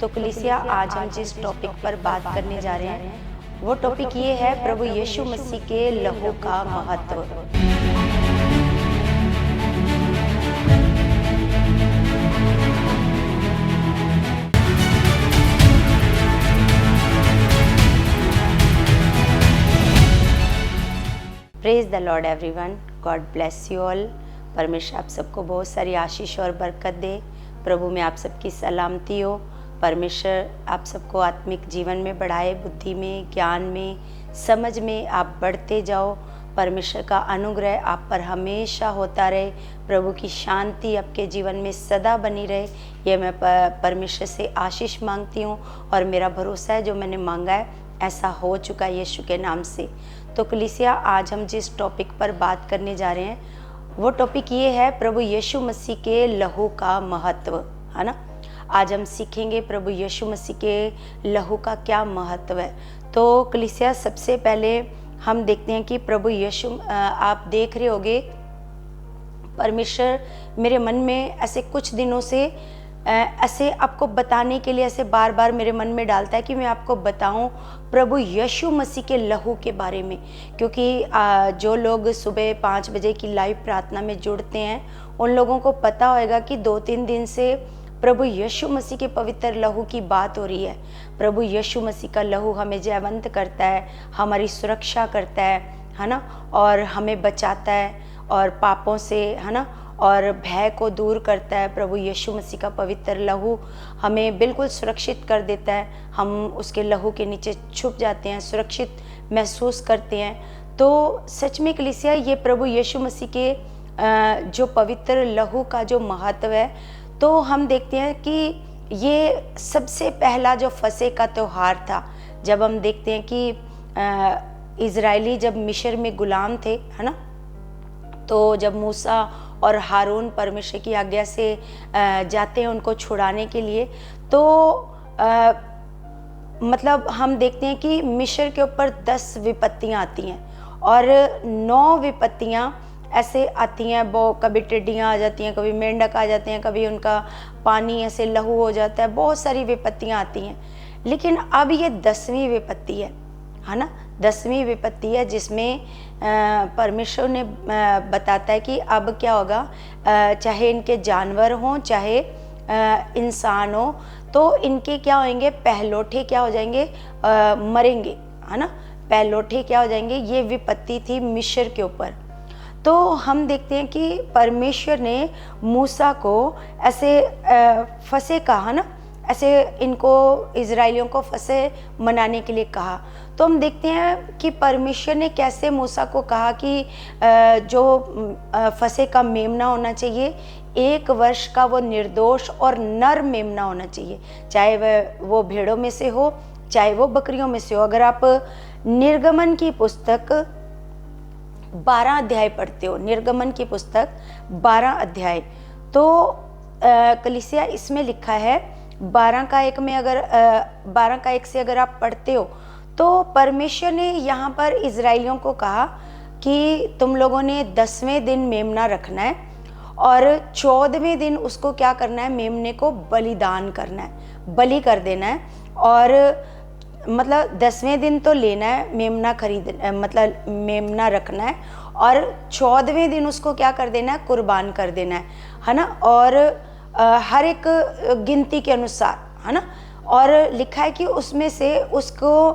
तो कलीसिया आज हम जिस टॉपिक पर बात करने जा रहे हैं वो टॉपिक ये है प्रभु यीशु मसीह के लहू का महत्व। Praise the Lord everyone, God bless you all. परमेश्वर आप सबको बहुत सारी आशीष और बरकत दे। प्रभु में आप सबकी सलामती हो। परमेश्वर आप सबको आत्मिक जीवन में बढ़ाए, बुद्धि में, ज्ञान में, समझ में आप बढ़ते जाओ। परमेश्वर का अनुग्रह आप पर हमेशा होता रहे। प्रभु की शांति आपके जीवन में सदा बनी रहे। यह मैं परमेश्वर से आशीष मांगती हूँ और मेरा भरोसा है जो मैंने मांगा है ऐसा हो चुका है यीशु के नाम से। तो कलीसिया आज हम जिस टॉपिक पर बात करने जा रहे हैं वो टॉपिक ये है प्रभु यीशु मसीह के लहू का महत्व, है ना। आज हम सीखेंगे प्रभु यीशु मसीह के लहू का क्या महत्व है। तो कलीसिया सबसे पहले हम देखते हैं कि प्रभु यीशु, आप देख रहे होगे परमेश्वर मेरे मन में ऐसे कुछ दिनों से ऐसे आपको बताने के लिए ऐसे बार बार मेरे मन में डालता है कि मैं आपको बताऊं प्रभु यीशु मसीह के लहू के बारे में। क्योंकि जो लोग सुबह 5 बजे की लाइव प्रार्थना में जुड़ते हैं उन लोगों को पता होगा कि 2-3 दिन से प्रभु यीशु मसीह के पवित्र लहू की बात हो रही है। प्रभु यीशु मसीह का लहू हमें जयवंत करता है, हमारी सुरक्षा करता है ना, और हमें बचाता है और पापों से, है ना, और भय को दूर करता है। प्रभु यीशु मसीह का पवित्र लहू हमें बिल्कुल सुरक्षित कर देता है। हम उसके लहू के नीचे छुप जाते हैं, सुरक्षित महसूस करते हैं। तो सच में कलीसिया ये प्रभु यीशु मसीह के जो पवित्र लहू का जो महत्व है, तो हम देखते हैं कि ये सबसे पहला जो फसह का त्यौहार था। जब हम देखते हैं कि इज़राइली जब मिस्र में गुलाम थे, है ना, तो जब मूसा और हारून परमेश्वर की आज्ञा से जाते हैं उनको छुड़ाने के लिए, तो मतलब हम देखते हैं कि मिस्र के ऊपर 10 विपत्तियां आती हैं और 9 विपत्तियां ऐसे आती हैं। वो कभी टिड्डियां आ जाती हैं, कभी मेंढक आ जाते हैं, कभी उनका पानी ऐसे लहू हो जाता है, बहुत सारी विपत्तियां आती हैं। लेकिन अब ये 10वीं विपत्ति है ना, 10वीं विपत्ति है जिसमें परमेश्वर ने बताता है कि अब क्या होगा, चाहे इनके जानवर हों चाहे इंसान हो, तो इनके क्या होंगे, पहलोठे क्या हो जाएंगे, मरेंगे, है ना, पहलोठे क्या हो जाएंगे। ये विपत्ति थी मिस्र के ऊपर। तो हम देखते हैं कि परमेश्वर ने मूसा को ऐसे फसह कहा, है ना, ऐसे इनको इज़राइलियों को फसह मनाने के लिए कहा। तो हम देखते हैं कि परमेश्वर ने कैसे मूसा को कहा कि जो फसह का मेमना होना चाहिए, 1 वर्ष का वो निर्दोष और नर मेमना होना चाहिए, चाहे वो भेड़ों में से हो चाहे वो बकरियों में से हो। अगर आप निर्गमन की पुस्तक 12 अध्याय पढ़ते हो, निर्गमन की पुस्तक 12 अध्याय, तो कलीसिया इसमें लिखा है 12 का 1 में, अगर 12 का 1 से अगर आप पढ़ते हो तो परमेश्वर ने यहाँ पर इज़राइलियों को कहा कि तुम लोगों ने 10वें दिन मेमना रखना है और 14वें दिन उसको क्या करना है, मेमने को बलिदान करना है, बलि कर देना है। और मतलब 10वें दिन तो लेना है मेमना, मतलब मेमना रखना है, और 14वें दिन उसको क्या कर देना है, कुर्बान कर देना है ना, और हर एक गिनती के अनुसार, है ना। और लिखा है कि उसमें से उसको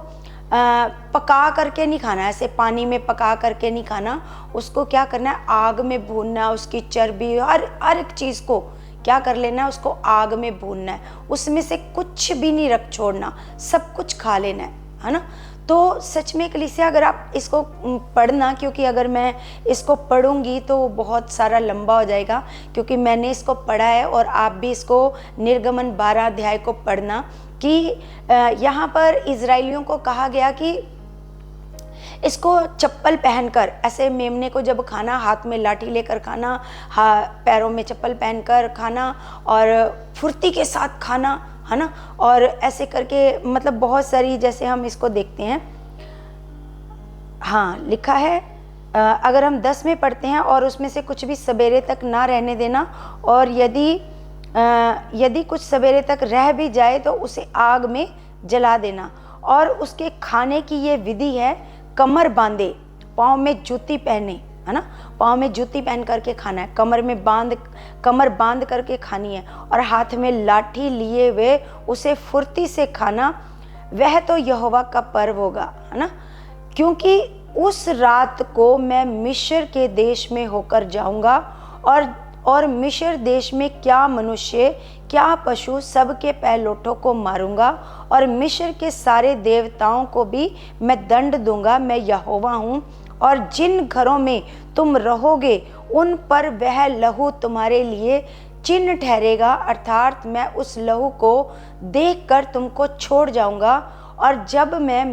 पका करके नहीं खाना, ऐसे पानी में पका करके नहीं खाना, उसको क्या करना है, आग में भूनना, उसकी चर्बी हर एक चीज़ को क्या कर लेना है, उसको आग में भूनना है, उसमें से कुछ भी नहीं रख छोड़ना, सब कुछ खा लेना है ना। तो सच में कलीसिया अगर आप इसको पढ़ना, क्योंकि अगर मैं इसको पढ़ूंगी तो बहुत सारा लंबा हो जाएगा, क्योंकि मैंने इसको पढ़ा है और आप भी इसको निर्गमन 12 अध्याय को पढ़ना कि यहाँ पर इज़राइलियों को कहा गया कि इसको चप्पल पहनकर, ऐसे मेमने को जब खाना, हाथ में लाठी लेकर खाना, पैरों में चप्पल पहनकर खाना और फुर्ती के साथ खाना, है ना, और ऐसे करके मतलब बहुत सारी, जैसे हम इसको देखते हैं, हाँ लिखा है, अगर हम 10 में पढ़ते हैं, और उसमें से कुछ भी सवेरे तक ना रहने देना, और यदि यदि कुछ सवेरे तक रह भी जाए तो उसे आग में जला देना। और उसके खाने की ये विधि है, कमर बांधे, पाँव में जूती पहने, है ना, पाँव में जूती पहन करके खाना है, कमर बांध करके खानी है, और हाथ में लाठी लिए हुए उसे फुर्ती से खाना। वह तो यहोवा का पर्व होगा, है ना, क्योंकि उस रात को मैं मिस्र के देश में होकर जाऊंगा और मिस्र देश में क्या मनुष्य क्या पशु सबके पैलोठों को मारूंगा, और मिस्र के सारे देवताओं को भी मैं दंड दूंगा। मैं यहोवा हूँ। और जिन घरों में तुम रहोगे उन पर वह लहू तुम्हारे लिए चिन्ह ठहरेगा, अर्थात मैं उस लहू को देखकर तुमको छोड़ जाऊंगा। और जब मैं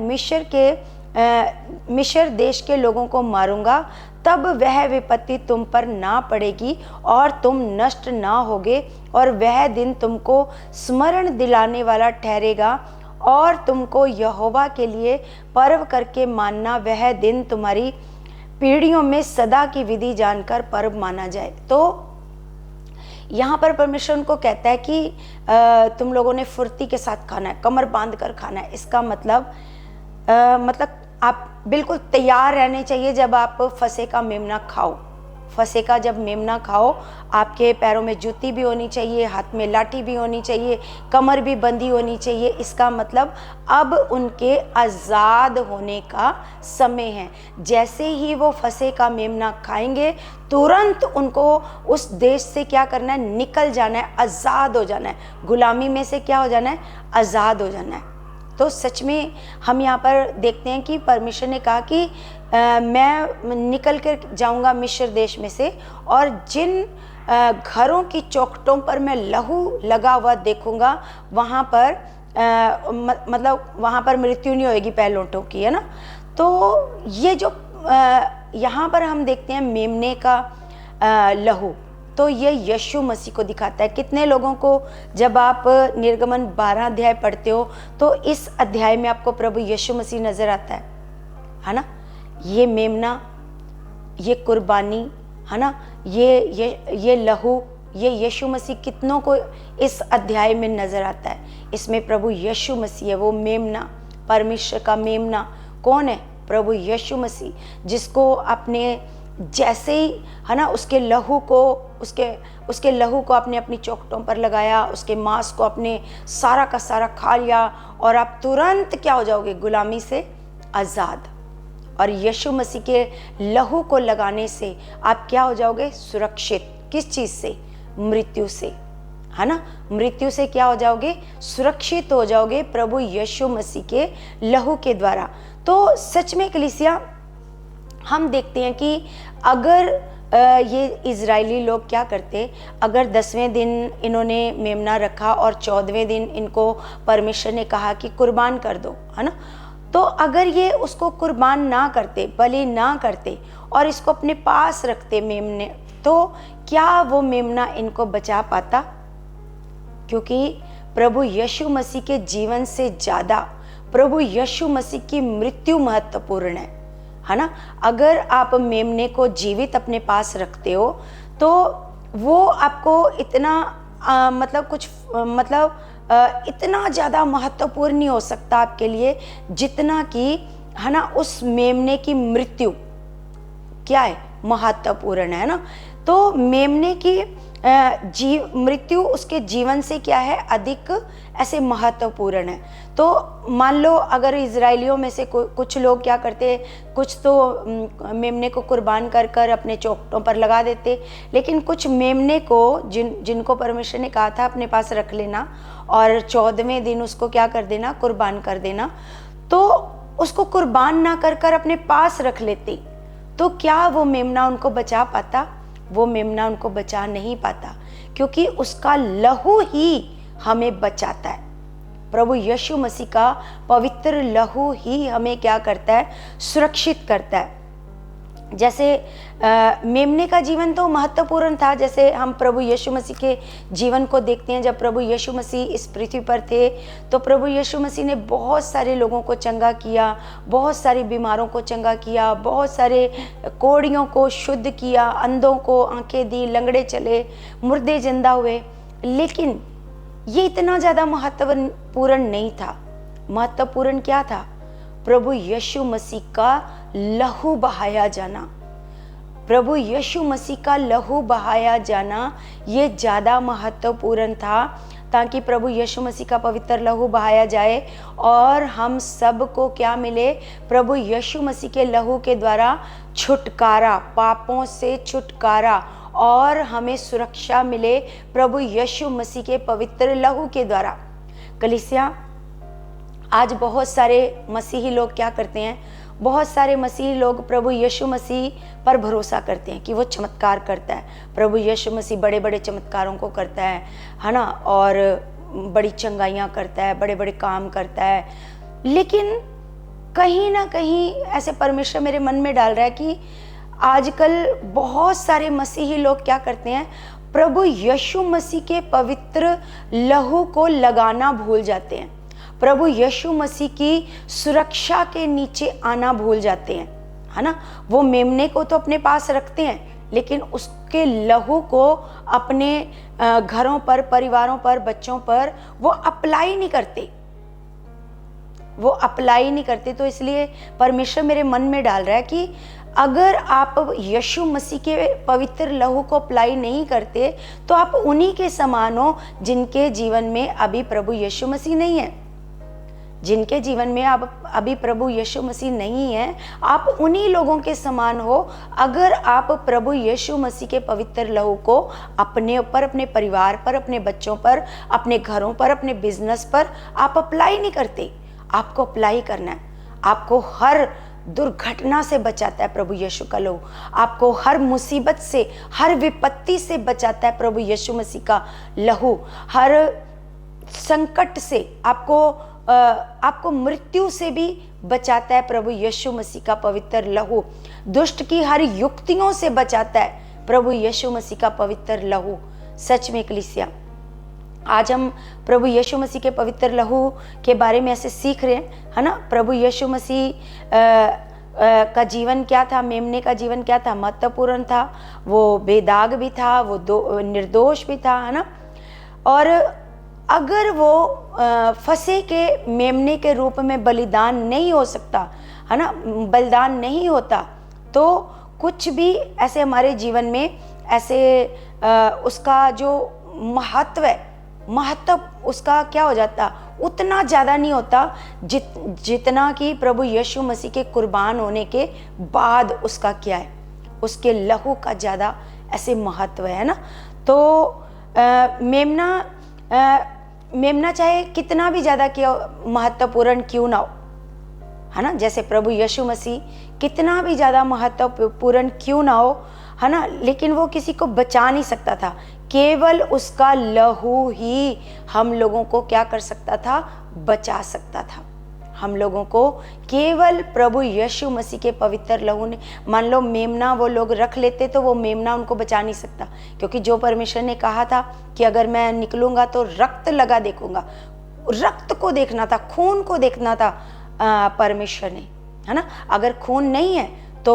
मिस्र देश के लोगों को मारूंगा, तब वह विपत्ति तुम पर ना पड़ेगी और तुम नष्ट ना होगे। और वह दिन तुमको स्मरण दिलाने वाला ठहरेगा और तुमको यहोवा के लिए पर्व करके मानना। वह दिन तुम्हारी पीढ़ियों में सदा की विधि जानकर पर्व माना जाए। तो यहाँ पर परमेश्वर उनको कहता है कि तुम लोगों ने फुर्ती के साथ खाना है, कमर बांध कर खाना है। इसका मतलब आप बिल्कुल तैयार रहने चाहिए जब आप फसे का मेमना खाओ। फसे का जब मेमना खाओ, आपके पैरों में जूती भी होनी चाहिए, हाथ में लाठी भी होनी चाहिए, कमर भी बंधी होनी चाहिए। इसका मतलब अब उनके आज़ाद होने का समय है। जैसे ही वो फसे का मेमना खाएंगे, तुरंत उनको उस देश से क्या करना है, निकल जाना है, आज़ाद हो जाना है। गुलामी में से क्या हो जाना है, आज़ाद हो जाना है। तो सच में हम यहाँ पर देखते हैं कि परमेश्वर ने कहा कि मैं निकल कर जाऊँगा मिस्र देश में से, और जिन घरों की चौखटों पर मैं लहू लगा हुआ देखूँगा, वहाँ पर मतलब वहाँ पर मृत्यु नहीं होएगी पैलोठों की, है ना। तो ये जो यहाँ पर हम देखते हैं मेमने का लहू, तो ये यीशु मसीह को दिखाता है। कितने लोगों को जब आप निर्गमन 12 अध्याय पढ़ते हो तो इस अध्याय में आपको प्रभु यीशु मसीह नजर आता है ना। ये मेमना, ये कुर्बानी, है ना, ये लहू, ये यीशु मसीह कितनों को इस अध्याय में नजर आता है। इसमें प्रभु यीशु मसीह है, वो मेमना, परमेश्वर का मेमना कौन है, प्रभु यीशु मसीह, जिसको अपने जैसे ही, है ना, उसके लहू को आपने अपनी चौखटों पर लगाया, उसके मांस को आपने सारा का सारा खा लिया, और आप तुरंत क्या हो जाओगे, गुलामी से आज़ाद। और यीशु मसीह के लहू को लगाने से आप क्या हो जाओगे, सुरक्षित। किस चीज़ से, मृत्यु से, है ना, मृत्यु से क्या हो जाओगे, सुरक्षित हो जाओगे प्रभु यीशु मसीह के लहू के द्वारा। तो सच में कलीसिया, हम देखते हैं कि अगर ये इजरायली लोग क्या करते, अगर 10वें दिन इन्होंने मेमना रखा और 14वें दिन इनको परमेश्वर ने कहा कि कुर्बान कर दो, है ना, तो अगर ये उसको कुर्बान ना करते, बलि ना करते और इसको अपने पास रखते मेमने, तो क्या वो मेमना इनको बचा पाता? क्योंकि प्रभु यीशु मसीह के जीवन से ज़्यादा प्रभु यीशु मसीह की मृत्यु महत्वपूर्ण है ना। अगर आप मेमने को जीवित अपने पास रखते हो तो वो आपको इतना इतना ज़्यादा महत्वपूर्ण नहीं हो सकता आपके लिए, जितना कि, है ना, उस मेमने की मृत्यु क्या है, महत्वपूर्ण है ना। तो मेमने की मृत्यु उसके जीवन से क्या है, अधिक ऐसे महत्वपूर्ण है। तो मान लो अगर इजराइलियों में से कुछ लोग क्या करते, कुछ तो मेमने को कुर्बान कर कर अपने चौखटों पर लगा देते, लेकिन कुछ मेमने को जिनको परमेश्वर ने कहा था अपने पास रख लेना और 14वें दिन उसको क्या कर देना, कुर्बान कर देना, तो उसको कुर्बान ना कर कर अपने पास रख लेते, तो क्या वो मेमना उनको बचा पाता? वो मेमना उनको बचा नहीं पाता, क्योंकि उसका लहू ही हमें बचाता है। प्रभु यीशु मसीह का पवित्र लहू ही हमें क्या करता है, सुरक्षित करता है। जैसे मेमने का जीवन तो महत्वपूर्ण था, जैसे हम प्रभु यीशु मसीह के जीवन को देखते हैं। जब प्रभु यीशु मसीह इस पृथ्वी पर थे तो प्रभु यीशु मसीह ने बहुत सारे लोगों को चंगा किया, बहुत सारे बीमारों को चंगा किया, बहुत सारे कोढ़ियों को शुद्ध किया, अंधों को आंखें दी, लंगड़े चले, मुर्दे जिंदा हुए। लेकिन ये इतना ज़्यादा महत्वपूर्ण नहीं था। महत्वपूर्ण क्या था? प्रभु यीशु मसीह का लहू बहाया जाना। प्रभु यीशु मसीह का लहू बहाया जाना ये ज़्यादा महत्वपूर्ण था, ताकि प्रभु यीशु मसीह का पवित्र लहू बहाया जाए और हम सब को क्या मिले? प्रभु यीशु मसीह के लहू के द्वारा छुटकारा, पापों से छुटकारा, और हमें सुरक्षा मिले प्रभु यीशु मसीह के पवित्र लहू के द्वारा। कलीसिया, आज बहुत सारे मसीही लोग क्या करते हैं? बहुत सारे मसीही लोग प्रभु यीशु मसीह पर भरोसा करते हैं कि वो चमत्कार करता है। प्रभु यीशु मसीह बड़े बड़े चमत्कारों को करता है ना, और बड़ी चंगाइयाँ करता है, बड़े बड़े काम करता है। लेकिन कहीं ना कहीं ऐसे परमेश्वर मेरे मन में डाल रहा है कि आजकल बहुत सारे मसीही लोग क्या करते हैं? प्रभु यीशु मसीह के पवित्र लहू को लगाना भूल जाते हैं। प्रभु यीशु मसीह की सुरक्षा के नीचे आना भूल जाते हैं, है ना। वो मेमने को तो अपने पास रखते हैं, लेकिन उसके लहू को अपने घरों पर, परिवारों पर, बच्चों पर वो अप्लाई नहीं करते। वो अप्लाई नहीं करते। तो इसलिए परमेश्वर मेरे मन में डाल रहा है कि अगर आप यीशु मसीह के पवित्र लहू को अप्लाई नहीं करते तो आप उन्हीं के समान हो जिनके जीवन में अभी प्रभु यीशु मसीह नहीं है। जिनके जीवन में आप अभी प्रभु यीशु मसीह नहीं है, आप उन्हीं लोगों के समान हो अगर आप प्रभु यीशु मसीह के पवित्र लहू को अपने ऊपर, अपने परिवार पर, अपने बच्चों पर, अपने घरों पर, अपने बिजनेस पर आप अप्लाई नहीं करते। आपको अप्लाई करना है। आपको हर दुर्घटना से बचाता है प्रभु यीशु का लहू। आपको हर मुसीबत से, हर विपत्ति से बचाता है प्रभु यीशु मसीह का लहू। हर संकट से, आपको मृत्यु से भी बचाता है प्रभु यीशु मसीह का पवित्र लहू। दुष्ट की हर युक्तियों से बचाता है प्रभु यीशु मसीह का पवित्र लहू। सच में कलीसिया, आज हम प्रभु यीशु मसीह के पवित्र लहू के बारे में ऐसे सीख रहे हैं, है ना। प्रभु यीशु मसीह का जीवन क्या था? मेमने का जीवन क्या था? महत्वपूर्ण था। वो बेदाग भी था, वो निर्दोष भी था, है ना। और अगर वो फंसे के मेमने के रूप में बलिदान नहीं हो सकता, है ना, बलिदान नहीं होता, तो कुछ भी ऐसे हमारे जीवन में ऐसे उसका जो महत्व है, महत्व उसका क्या हो जाता? उतना ज़्यादा नहीं होता जितना कि प्रभु यीशु मसीह के कुर्बान होने के बाद उसका क्या है, उसके लहू का ज़्यादा ऐसे महत्व है ना। तो मेमना चाहे कितना भी ज़्यादा महत्वपूर्ण क्यों ना हो, है ना, जैसे प्रभु यीशु मसीह कितना भी ज़्यादा महत्वपूर्ण क्यों ना हो, है ना, लेकिन वो किसी को बचा नहीं सकता था। केवल उसका लहू ही हम लोगों को क्या कर सकता था? बचा सकता था। हम लोगों को केवल प्रभु यीशु मसीह के पवित्र लहू ने, मान लो मेमना वो लोग रख लेते तो वो मेमना उनको बचा नहीं सकता, क्योंकि जो परमेश्वर ने कहा था कि अगर मैं निकलूंगा तो रक्त लगा देखूंगा, रक्त को देखना था, खून को देखना था परमेश्वर ने, है ना। अगर खून नहीं है तो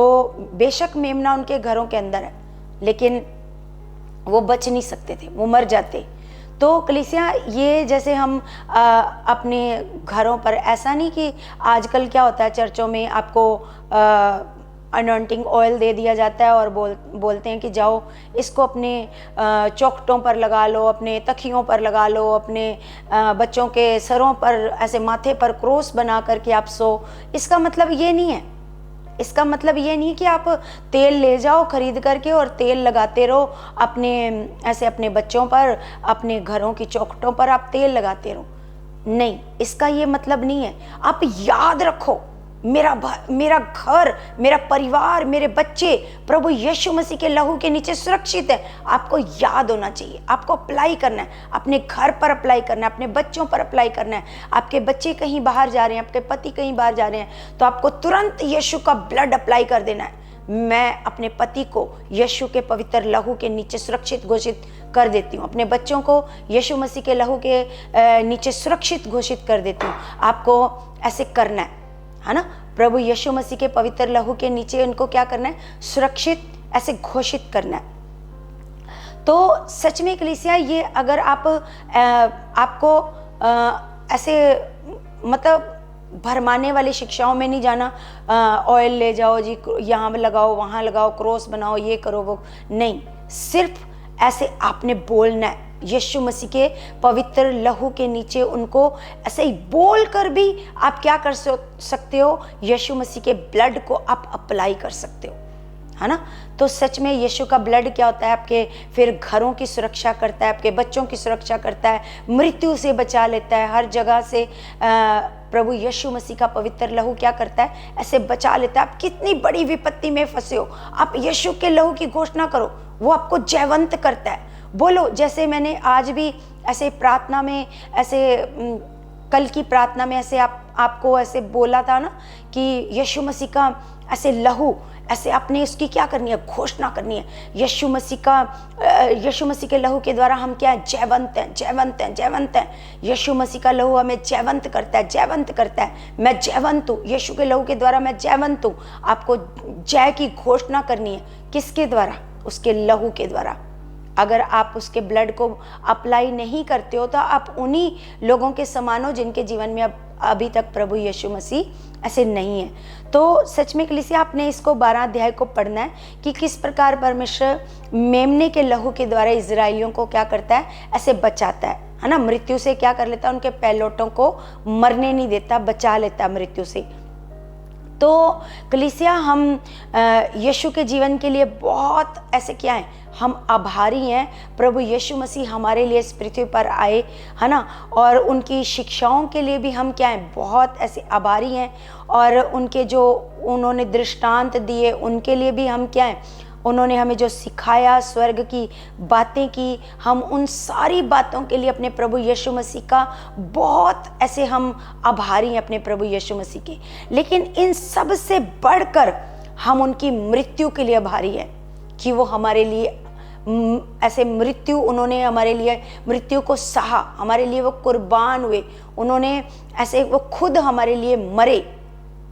बेशक मेमना उनके घरों के अंदर है, लेकिन वो बच नहीं सकते थे, वो मर जाते। तो कलीसिया, ये जैसे हम अपने घरों पर, ऐसा नहीं कि आजकल क्या होता है चर्चों में आपको अनॉइंटिंग ऑयल दे दिया जाता है और बोलते हैं कि जाओ इसको अपने चौखटों पर लगा लो, अपने तकियों पर लगा लो, अपने बच्चों के सरों पर, ऐसे माथे पर क्रॉस बना करके आप सो। इसका मतलब ये नहीं है। इसका मतलब ये नहीं कि आप तेल ले जाओ खरीद करके और तेल लगाते रहो अपने, ऐसे अपने बच्चों पर, अपने घरों की चौखटों पर आप तेल लगाते रहो। नहीं, इसका ये मतलब नहीं है। आप याद रखो, मेरा घर, मेरा परिवार, मेरे बच्चे प्रभु यीशु मसीह के लहू के नीचे सुरक्षित है। आपको याद होना चाहिए। आपको अप्लाई करना है, अपने घर पर अप्लाई करना है, अपने बच्चों पर अप्लाई करना है। आपके बच्चे कहीं बाहर जा रहे हैं, आपके पति कहीं बाहर जा रहे हैं, तो आपको तुरंत यीशु का ब्लड अप्लाई कर देना है। मैं अपने पति को यीशु के पवित्र लहू के नीचे सुरक्षित घोषित कर देती हूँ। अपने बच्चों को यीशु मसीह के लहू के नीचे सुरक्षित घोषित कर देती हूँ। आपको ऐसे करना है ना। प्रभु यीशु मसीह के पवित्र लहू के नीचे उनको क्या करना है? सुरक्षित ऐसे घोषित करना है। तो सच में कलीसिया, ये अगर आपको ऐसे मतलब भरमाने वाली शिक्षाओं में नहीं जाना, ऑयल ले जाओ जी, यहाँ लगाओ, वहाँ लगाओ, क्रॉस बनाओ, ये करो वो नहीं, सिर्फ ऐसे आपने बोलना है। यीशु मसीह के पवित्र लहू के नीचे उनको ऐसे ही बोल कर भी आप क्या कर सकते हो, यीशु मसीह के ब्लड को आप अप्लाई कर सकते हो, है ना। तो सच में यीशु का ब्लड क्या होता है, आपके फिर घरों की सुरक्षा करता है, आपके बच्चों की सुरक्षा करता है, मृत्यु से बचा लेता है, हर जगह से प्रभु यीशु मसीह का पवित्र लहू क्या करता है, ऐसे बचा लेता है। आप कितनी बड़ी विपत्ति में फंसे हो, आप यीशु के लहू की घोषणा करो, वो आपको जयवंत करता है। बोलो, जैसे मैंने आज भी ऐसे प्रार्थना में ऐसे कल की प्रार्थना में ऐसे आपको ऐसे बोला था ना कि यीशु मसीह का ऐसे लहू, ऐसे आपने इसकी क्या करनी है, घोषणा करनी है। यीशु मसीह के लहू के द्वारा हम क्या है, जयवंत हैं, जयवंत हैं, जयवंत हैं। यीशु मसीह का लहू हमें जयवंत करता है, जयवंत करता है। मैं जयवंत हूँ, यीशु के लहू के द्वारा मैं जयवंत हूँ। आपको जय की घोषणा करनी है, किसके द्वारा, उसके लहू के द्वारा। अगर आप उसके ब्लड को अप्लाई नहीं करते हो तो आप उन्हीं लोगों के समान हो जिनके जीवन में अभी तक प्रभु यीशु मसीह ऐसे नहीं है। तो सच में कलीसिया, आपने इसको 12 अध्याय को पढ़ना है कि किस प्रकार परमेश्वर मेमने के लहू के द्वारा इजराइलियों को क्या करता है, ऐसे बचाता है ना। मृत्यु से क्या कर लेता है, उनके पैलोटों को मरने नहीं देता, बचा लेता है मृत्यु से। तो कलीसिया, हम यीशु के जीवन के लिए बहुत ऐसे क्या है, हम आभारी हैं। प्रभु यीशु मसीह हमारे लिए इस पृथ्वी पर आए, है ना, और उनकी शिक्षाओं के लिए भी हम क्या हैं, बहुत ऐसे आभारी हैं। और उनके जो उन्होंने दृष्टांत दिए उनके लिए भी हम क्या हैं, उन्होंने हमें जो सिखाया, स्वर्ग की बातें की, हम उन सारी बातों के लिए अपने प्रभु यीशु मसीह का बहुत ऐसे हम आभारी हैं, अपने प्रभु यीशु मसीह के। लेकिन इन सब से बढ़कर हम उनकी मृत्यु के लिए आभारी हैं कि वो हमारे लिए ऐसे मृत्यु, उन्होंने हमारे लिए मृत्यु को सहा, हमारे लिए वो कुर्बान हुए, उन्होंने ऐसे वो खुद हमारे लिए मरे,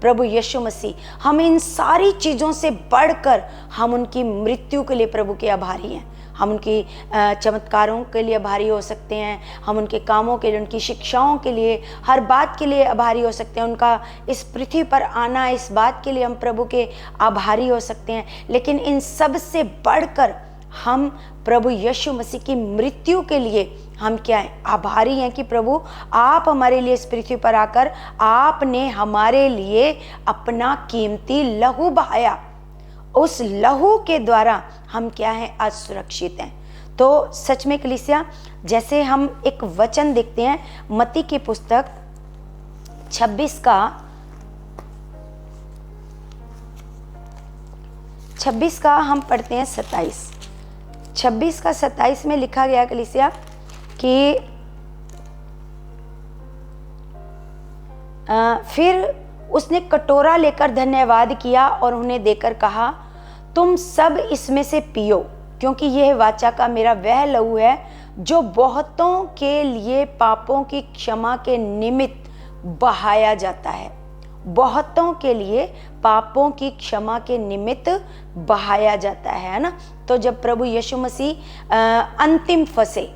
प्रभु यीशु मसीह। हम इन सारी चीज़ों से बढ़कर हम उनकी मृत्यु के लिए प्रभु के आभारी हैं। हम उनकी चमत्कारों के लिए आभारी हो सकते हैं, हम उनके कामों के लिए, उनकी शिक्षाओं के लिए, हर बात के लिए आभारी हो सकते हैं। उनका इस पृथ्वी पर आना, इस बात के लिए हम प्रभु के आभारी हो सकते हैं। लेकिन इन सब से बढ़कर हम प्रभु यीशु मसीह की मृत्यु के लिए हम क्या हैं, आभारी हैं कि प्रभु आप हमारे लिए इस पृथ्वी पर आकर आपने हमारे लिए अपना कीमती लहू बहाया। उस लहू के द्वारा हम क्या हैं, आज सुरक्षित हैं। तो सच में कलीसिया, जैसे हम एक वचन देखते हैं मत्ती की पुस्तक 26 का हम पढ़ते हैं 26 का 27 में लिखा गया कलीसिया कि फिर उसने कटोरा लेकर धन्यवाद किया और उन्हें देकर कहा, तुम सब इसमें से पियो, क्योंकि यह वाचा का मेरा वह लहू है जो बहुतों के लिए पापों की क्षमा के निमित्त बहाया जाता है। बहुतों के लिए पापों की क्षमा के निमित्त बहाया जाता है ना। तो जब प्रभु यीशु मसीह अंतिम फंसे,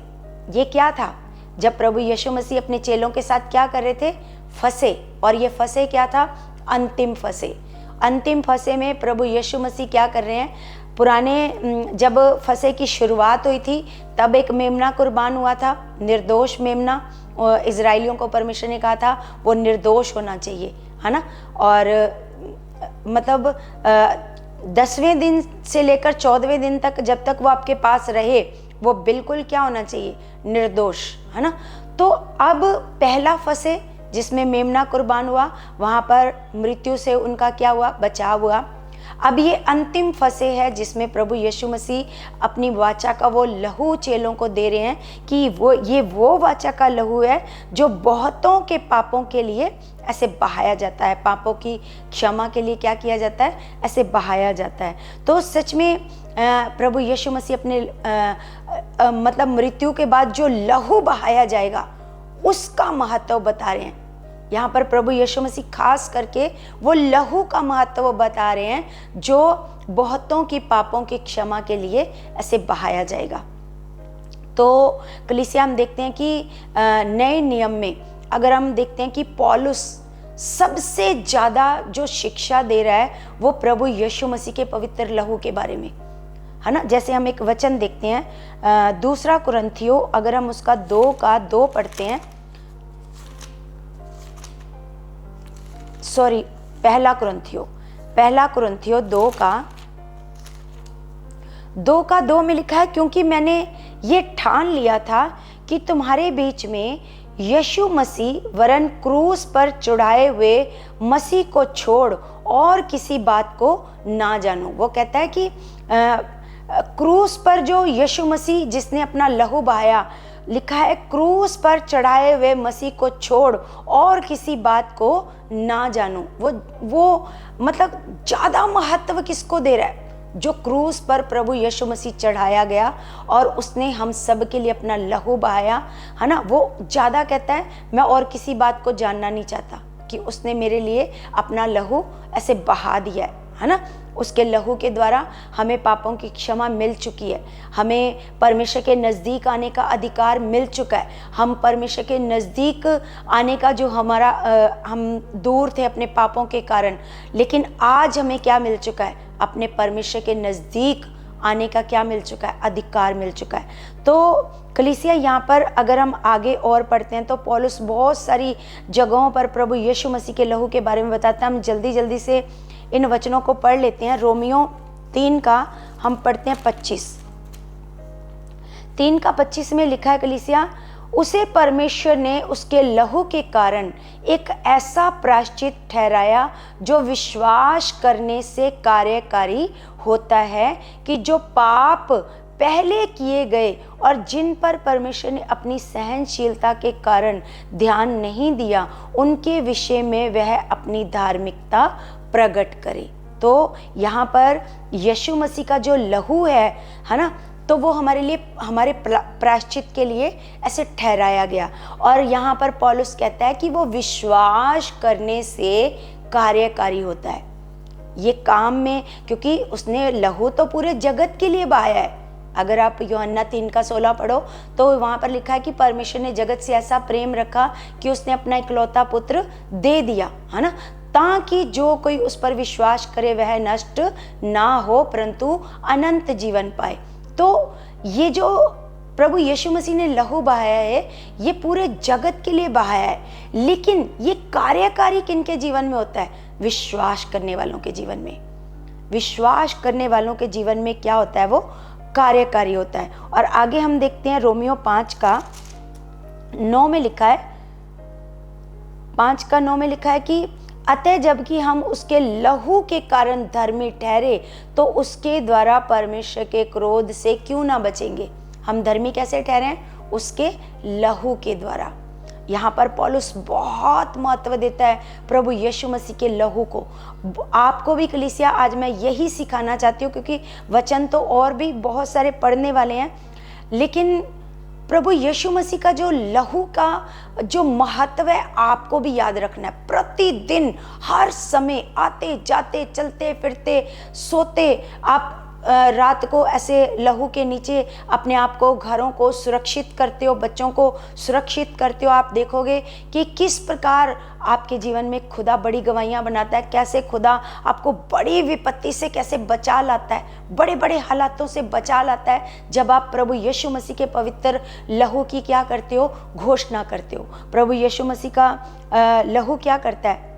ये क्या था, जब प्रभु यीशु मसीह अपने चेलों के साथ क्या कर रहे थे, फंसे। और ये फंसे क्या था, अंतिम फंसे। अंतिम फंसे में प्रभु यीशु मसीह क्या कर रहे हैं, पुराने जब फंसे की शुरुआत हुई थी तब एक मेमना कुर्बान हुआ था, निर्दोष मेमना। इजराइलियों को परमेश्वर ने कहा था वो निर्दोष होना चाहिए, है ना। और मतलब 10वें दिन से लेकर 14वें दिन तक जब तक वो आपके पास रहे वो बिल्कुल क्या होना चाहिए, निर्दोष, है ना। तो अब पहला फंसे जिसमें मेमना कुर्बान हुआ, वहाँ पर मृत्यु से उनका क्या हुआ, बचाव हुआ। अब ये अंतिम फंसे है जिसमें प्रभु यीशु मसीह अपनी वाचा का वो लहू चेलों को दे रहे हैं कि वो वाचा का लहू है जो बहुतों के पापों के लिए ऐसे बहाया जाता है, पापों की क्षमा के लिए क्या किया जाता है, ऐसे बहाया जाता है। तो सच में प्रभु यीशु मसीह अपने मतलब मृत्यु के बाद जो लहू बहाया जाएगा उसका महत्व बता रहे हैं। यहाँ पर प्रभु यीशु मसीह खास करके वो लहू का महत्व बता रहे हैं जो बहुतों की पापों की क्षमा के लिए ऐसे बहाया जाएगा। तो कलीसिया हम देखते हैं कि नए नियम में अगर हम देखते हैं कि पौलुस सबसे ज़्यादा जो शिक्षा दे रहा है वो प्रभु यीशु मसीह के पवित्र लहू के बारे में, है ना। जैसे हम एक वचन देखते हैं दूसरा कुरिन्थियों, अगर हम उसका 2 पढ़ते हैं, सॉरी पहला कुरिन्थियों 2 में लिखा है, क्योंकि मैंने ये ठान लिया था कि तुम्हारे बीच में यीशु मसीह वरन क्रूस पर चढ़ाए हुए मसीह को छोड़ और किसी बात को ना जानूं। वो कहता है कि क्रूस पर जो यीशु मसीह जिसने अपना लहू बहाया, लिखा है क्रूस पर चढ़ाए हुए मसीह को छोड़ और किसी बात को ना जानूं। वो मतलब ज़्यादा महत्व किसको दे रहा है? जो क्रूस पर प्रभु यीशु मसीह चढ़ाया गया और उसने हम सब के लिए अपना लहू बहाया, है ना। वो ज़्यादा कहता है मैं और किसी बात को जानना नहीं चाहता कि उसने मेरे लिए अपना लहू ऐसे बहा दिया है ना। उसके लहू के द्वारा हमें पापों की क्षमा मिल चुकी है, हमें परमेश्वर के नज़दीक आने का अधिकार मिल चुका है। हम परमेश्वर के नज़दीक आने का जो हम दूर थे अपने पापों के कारण, लेकिन आज हमें क्या मिल चुका है? अपने परमेश्वर के नज़दीक आने का क्या मिल चुका है? अधिकार मिल चुका है। तो कलीसिया यहाँ पर अगर हम आगे और पढ़ते हैं तो पौलुस बहुत सारी जगहों पर प्रभु यीशु मसीह के लहू के बारे में बताता है। हम जल्दी से इन वचनों को पढ़ लेते हैं। रोमियो 3 का हम पढ़ते हैं 25 में लिखा है कलीसिया, उसे परमेश्वर ने उसके लहू के कारण एक ऐसा प्रायश्चित ठहराया जो विश्वास करने से कार्यकारी होता है, कि जो पाप पहले किए गए और जिन पर परमेश्वर ने अपनी सहनशीलता के कारण ध्यान नहीं दिया, उनके विषय में वह अपनी धार्मिकता प्रकट करे। तो यहाँ पर यीशु मसीह का जो लहू है ना, तो वो हमारे लिए, हमारे प्रायश्चित के लिए ऐसे ठहराया गया। और यहाँ पर पौलुस कहता है कि वो विश्वास करने से कार्यकारी होता है ये काम में, क्योंकि उसने लहू तो पूरे जगत के लिए बहाया है। अगर आप यूहन्ना 3:16 पढ़ो तो वहाँ पर लिखा है कि परमेश्वर ने जगत से ऐसा प्रेम रखा कि उसने अपना इकलौता पुत्र दे दिया, है ना, ताकि जो कोई उस पर विश्वास करे वह नष्ट ना हो परंतु अनंत जीवन पाए। तो ये जो प्रभु यीशु मसीह ने लहू बहाया है, ये पूरे जगत के लिए बहाया है, लेकिन ये कार्यकारी किनके जीवन में होता है? विश्वास करने वालों के जीवन में। विश्वास करने वालों के जीवन में क्या होता है? वो कार्यकारी होता है। और आगे हम देखते हैं रोमियो 5:9 में लिखा है, 5:9 में लिखा है कि अतः जबकि हम उसके लहू के कारण धर्मी ठहरे तो उसके द्वारा परमेश्वर के क्रोध से क्यों ना बचेंगे। हम धर्मी कैसे ठहरे हैं? उसके लहू के द्वारा। यहाँ पर पौलुस बहुत महत्व देता है प्रभु यीशु मसीह के लहू को। आपको भी कलीसिया आज मैं यही सिखाना चाहती हूँ, क्योंकि वचन तो और भी बहुत सारे पढ़ने वाले हैं, लेकिन प्रभु यीशु मसीह का जो लहू का जो महत्व है आपको भी याद रखना है। प्रतिदिन हर समय आते जाते चलते फिरते सोते आप रात को ऐसे लहू के नीचे अपने आप को, घरों को सुरक्षित करते हो, बच्चों को सुरक्षित करते हो। आप देखोगे कि किस प्रकार आपके जीवन में खुदा बड़ी गवाहियाँ बनाता है, कैसे खुदा आपको बड़ी विपत्ति से कैसे बचा लाता है, बड़े बड़े हालातों से बचा लाता है, जब आप प्रभु यीशु मसीह के पवित्र लहू की क्या करते हो? घोषणा करते हो। प्रभु यीशु मसीह का लहू क्या करता है?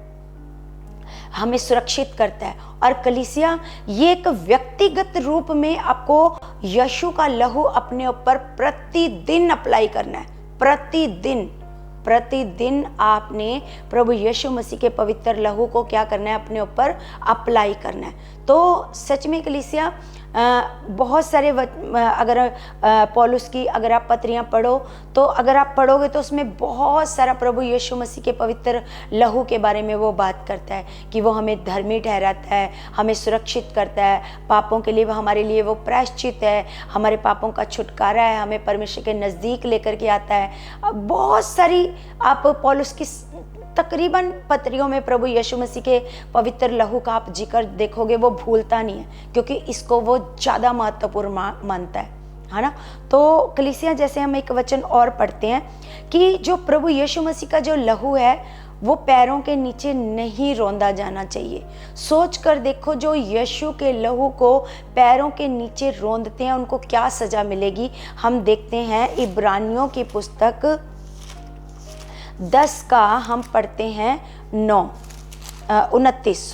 हमें सुरक्षित करता है। और कलीसिया ये एक व्यक्तिगत रूप में आपको यीशु का लहू अपने ऊपर प्रतिदिन अप्लाई करना है। प्रतिदिन आपने प्रभु यीशु मसीह के पवित्र लहू को क्या करना है? अपने ऊपर अप्लाई करना है। तो सच में कलीसिया बहुत सारे अगर पौलुस की अगर आप पत्रियां पढ़ो तो अगर आप पढ़ोगे तो उसमें बहुत सारा प्रभु यीशु मसीह के पवित्र लहू के बारे में वो बात करता है कि वो हमें धर्मी ठहराता है, हमें सुरक्षित करता है, पापों के लिए वो हमारे लिए वो प्रायश्चित है, हमारे पापों का छुटकारा है, हमें परमेश्वर के नज़दीक लेकर के आता है। बहुत सारी आप पौलुस की तकरीबन पत्रियों में प्रभु यीशु मसीह के पवित्र लहू का आप जिक्र देखोगे, वो भूलता नहीं है, क्योंकि इसको वो ज़्यादा महत्वपूर्ण मानता है। है ना। तो कलीसिया जैसे हम एक वचन और पढ़ते हैं कि जो प्रभु यीशु मसीह का जो लहू है वो पैरों के नीचे नहीं रौंदा जाना चाहिए। सोच कर देखो, जो यीशु के लहू को पैरों के नीचे रौंदते हैं उनको क्या सजा मिलेगी। हम देखते हैं इब्रानियों की पुस्तक 10 का हम पढ़ते हैं 29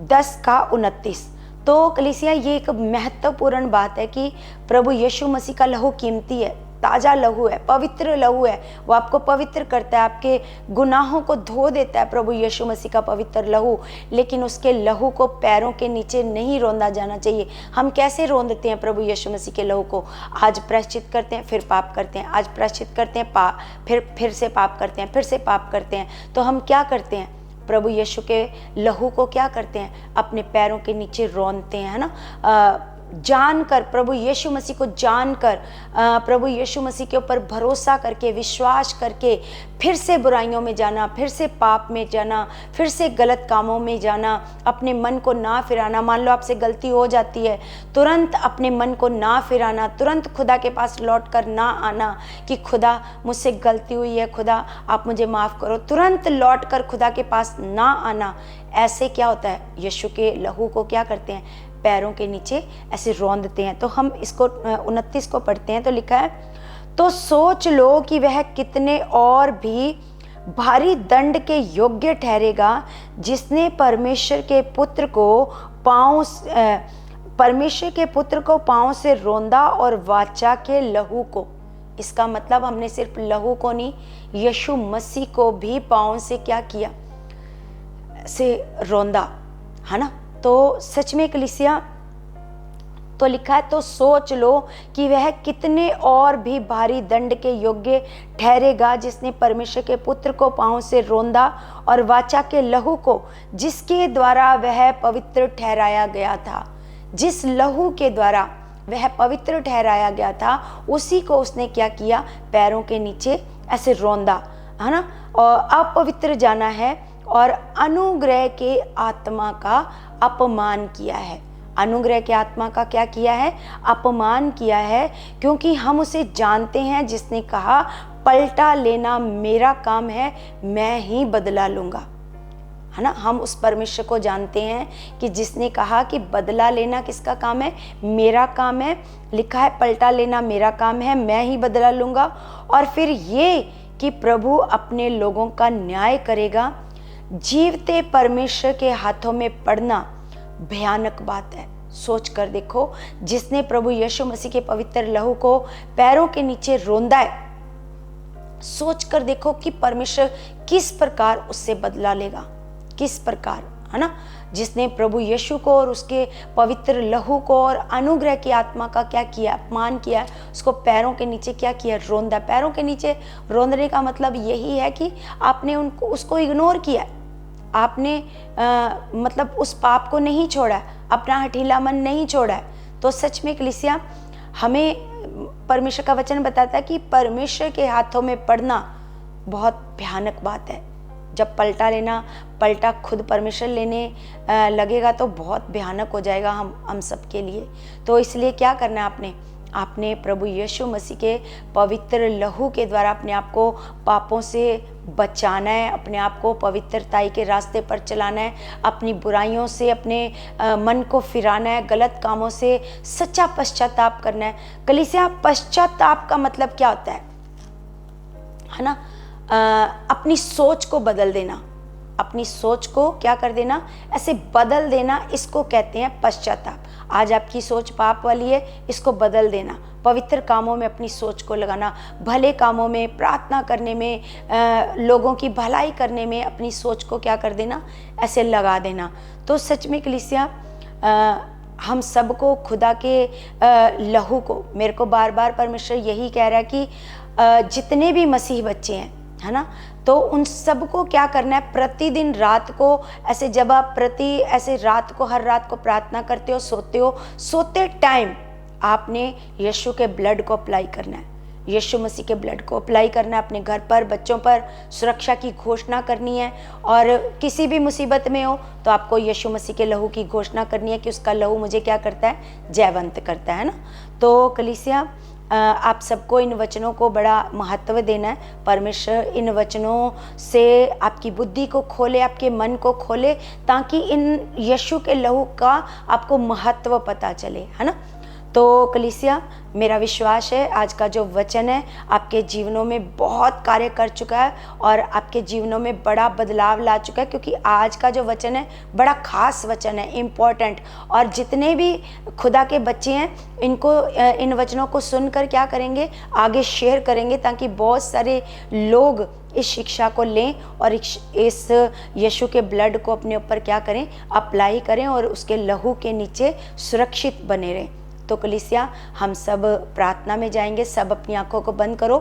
10 का 29। तो कलीसिया ये एक महत्वपूर्ण बात है कि प्रभु यीशु मसीह का लहू कीमती है, ताज़ा लहू है, पवित्र लहू है। वो आपको पवित्र करता है, आपके गुनाहों को धो देता है प्रभु यीशु मसीह का पवित्र लहू। लेकिन उसके लहू को पैरों के नीचे नहीं रौंदा जाना चाहिए। हम कैसे रौंदते हैं प्रभु यीशु मसीह के लहू को? आज प्रायश्चित करते हैं, फिर पाप करते हैं, आज प्रायश्चित करते हैं, फिर से पाप करते हैं, फिर से पाप करते हैं। तो हम क्या करते हैं? प्रभु यीशु के लहू को क्या करते हैं? अपने पैरों के नीचे रौंदते हैं, है ना। जानकर, प्रभु यीशु मसीह को जानकर, प्रभु यीशु मसीह के ऊपर भरोसा करके, विश्वास करके फिर से बुराइयों में जाना, फिर से पाप में जाना, फिर से गलत कामों में जाना, अपने मन को ना फिराना। मान लो आपसे गलती हो जाती है, तुरंत अपने मन को ना फिराना, तुरंत खुदा के पास लौट कर ना आना कि खुदा मुझसे गलती हुई है, खुदा आप मुझे माफ़ करो। तुरंत लौट कर खुदा के पास ना आना। ऐसे क्या होता है? यीशु के लहू को क्या करते हैं? पैरों के नीचे ऐसे रौंदते हैं। तो हम इसको 29 को पढ़ते हैं। तो लिखा है, तो सोच लो कि वह कितने और भी भारी दंड के योग्य ठहरेगा जिसने परमेश्वर के पुत्र को पांव से रौंदा और वाचा के लहू को। इसका मतलब हमने सिर्फ लहू को नहीं, यीशु मसीह को भी पांव से क्या किया? से रौंदा, है ना। तो सच में कलीसिया, तो लिखा है, तो सोच लो कि वह कितने और भी भारी दंड के योग्य ठहरेगा जिसने परमेश्वर के पुत्र को पांव से रौंदा और वाचा के लहू को, जिसके द्वारा वह पवित्र ठहराया गया था। जिस लहू के द्वारा वह पवित्र ठहराया गया था, उसी को उसने क्या किया? पैरों के नीचे ऐसे रौंदा, है ना। और अपवित्र जाना है और अनुग्रह के आत्मा का अपमान किया है। अनुग्रह के आत्मा का क्या किया है? अपमान किया है, क्योंकि हम उसे जानते हैं जिसने कहा, पलटा लेना मेरा काम है, मैं ही बदला लूंगा, है ना। हम उस परमेश्वर को जानते हैं कि जिसने कहा कि बदला लेना किसका काम है? मेरा काम है। लिखा है, पलटा लेना मेरा काम है, मैं ही बदला लूंगा। और फिर ये कि प्रभु अपने लोगों का न्याय करेगा। जीवते परमेश्वर के हाथों में पड़ना भयानक बात है। सोच कर देखो, जिसने प्रभु यीशु मसीह के पवित्र लहू को पैरों के नीचे रौंदा है, सोच कर देखो कि परमेश्वर किस प्रकार उससे बदला लेगा, किस प्रकार, है ना। जिसने प्रभु यीशु को और उसके पवित्र लहू को और अनुग्रह की आत्मा का क्या किया? अपमान किया, उसको पैरों के नीचे क्या किया? रौंदा। पैरों के नीचे रौंदने का मतलब यही है कि आपने उसको इग्नोर किया, आपने मतलब उस पाप को नहीं छोड़ा, अपना हठीला मन नहीं छोड़ा। तो सच में कलीसिया, हमें परमेश्वर का वचन बताता है कि परमेश्वर के हाथों में पड़ना बहुत भयानक बात है। जब पलटा खुद परमेश्वर लेने लगेगा तो बहुत भयानक हो जाएगा हम सब के लिए। तो इसलिए क्या करना है? आपने प्रभु यीशु मसीह के पवित्र लहू के द्वारा अपने आप को पापों से बचाना है, अपने आप को पवित्रताई के रास्ते पर चलाना है, अपनी बुराइयों से अपने मन को फिराना है, गलत कामों से सच्चा पश्चाताप करना है। कलीसिया, पश्चाताप का मतलब क्या होता है ना। अपनी सोच को बदल देना, अपनी सोच को क्या कर देना? ऐसे बदल देना, इसको कहते हैं पश्चाताप। आज आपकी सोच पाप वाली है, इसको बदल देना, पवित्र कामों में अपनी सोच को लगाना, भले कामों में, प्रार्थना करने में, लोगों की भलाई करने में अपनी सोच को क्या कर देना? ऐसे लगा देना। तो सच में कलीसिया, हम सबको खुदा के लहू को, मेरे को बार बार परमेश्वर यही कह रहा है कि जितने भी मसीह बच्चे हैं, है ना, तो उन सबको क्या करना है? प्रतिदिन रात को ऐसे, जब आप ऐसे रात को, हर रात को प्रार्थना करते हो, सोते टाइम आपने यीशु के ब्लड को अप्लाई करना है। यीशु मसीह के ब्लड को अप्लाई करना है अपने घर पर, बच्चों पर, सुरक्षा की घोषणा करनी है। और किसी भी मुसीबत में हो तो आपको यीशु मसीह के लहू की घोषणा करनी है कि उसका लहू मुझे क्या करता है, जयवंत करता है ना। तो कलीसिया, आप सबको इन वचनों को बड़ा महत्व देना है। परमेश्वर इन वचनों से आपकी बुद्धि को खोले, आपके मन को खोले, ताकि इन यीशु के लहू का आपको महत्व पता चले, है ना। तो कलीसिया, मेरा विश्वास है आज का जो वचन है आपके जीवनों में बहुत कार्य कर चुका है और आपके जीवनों में बड़ा बदलाव ला चुका है, क्योंकि आज का जो वचन है बड़ा खास वचन है, इम्पोर्टेंट। और जितने भी खुदा के बच्चे हैं इनको इन वचनों को सुनकर क्या करेंगे, आगे शेयर करेंगे, ताकि बहुत सारे लोग इस शिक्षा को लें और इस यीशु के ब्लड को अपने ऊपर क्या करें, अप्लाई करें और उसके लहू के नीचे सुरक्षित बने रहें। तो कलीसिया, हम सब प्रार्थना में जाएंगे। सब अपनी आंखों को बंद करो।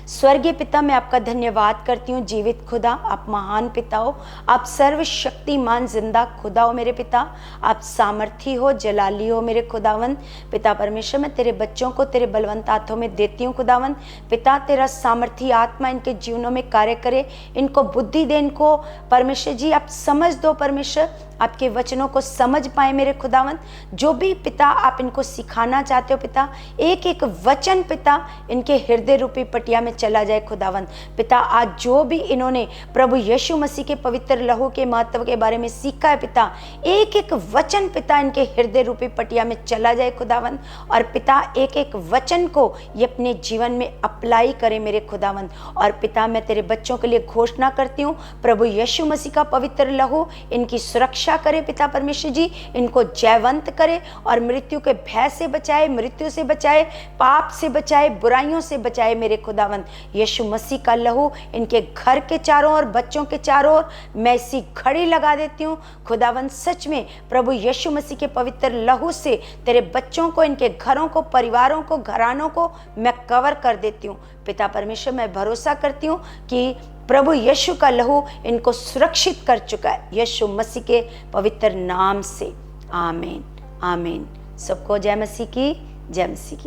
स्वर्गीय पिता, मैं आपका धन्यवाद करती हूँ। जीवित खुदा, आप महान पिता हो, आप सर्वशक्तिमान जिंदा खुदा हो मेरे पिता, आप सामर्थी हो, जलाली हो मेरे खुदावंद। पिता परमेश्वर, मैं तेरे बच्चों को तेरे बलवंत हाथों में देती हूँ खुदावंद। पिता, तेरा सामर्थी आत्मा इनके जीवनों में कार्य करे, इनको बुद्धि दे, इनको परमेश्वर जी आप समझ दो, परमेश्वर आपके वचनों को समझ पाए मेरे खुदावंत। जो भी पिता आप इनको सिखाना चाहते हो पिता, एक एक वचन पिता इनके हृदय रूपी पटिया में चला जाए खुदावंत। पिता, आज जो भी इन्होंने प्रभु यीशु मसीह के पवित्र लहू के महत्व के बारे में सीखा है पिता, एक एक वचन पिता इनके हृदय रूपी पटिया में चला जाए खुदावंत। और पिता, एक एक वचन को ये अपने जीवन में अप्लाई करे मेरे खुदावंत। और पिता, मैं तेरे बच्चों के लिए घोषणा करती हूँ, प्रभु यीशु मसीह का पवित्र लहू इनकी सुरक्षा करे पिता परमेश्वर जी, इनको जयवंत करे और मृत्यु के भय से बचाए, मृत्यु से बचाए, पाप से बचाए, बुराइयों से बचाए मेरे खुदावंत। यीशु मसीह का लहू इनके घर के चारों ओर, बच्चों के चारों ओर मैं इसी घड़ी लगा देती हूँ खुदावंत। सच में प्रभु यीशु मसीह के पवित्र लहू से तेरे बच्चों को, इनके घरों को, परिवारों को, घरानों को मैं कवर कर देती हूँ पिता परमेश्वर। मैं भरोसा करती हूँ कि प्रभु यीशु का लहू इनको सुरक्षित कर चुका है, यीशु मसीह के पवित्र नाम से। आमीन, आमीन। सबको जय मसीह की, जय मसीह की।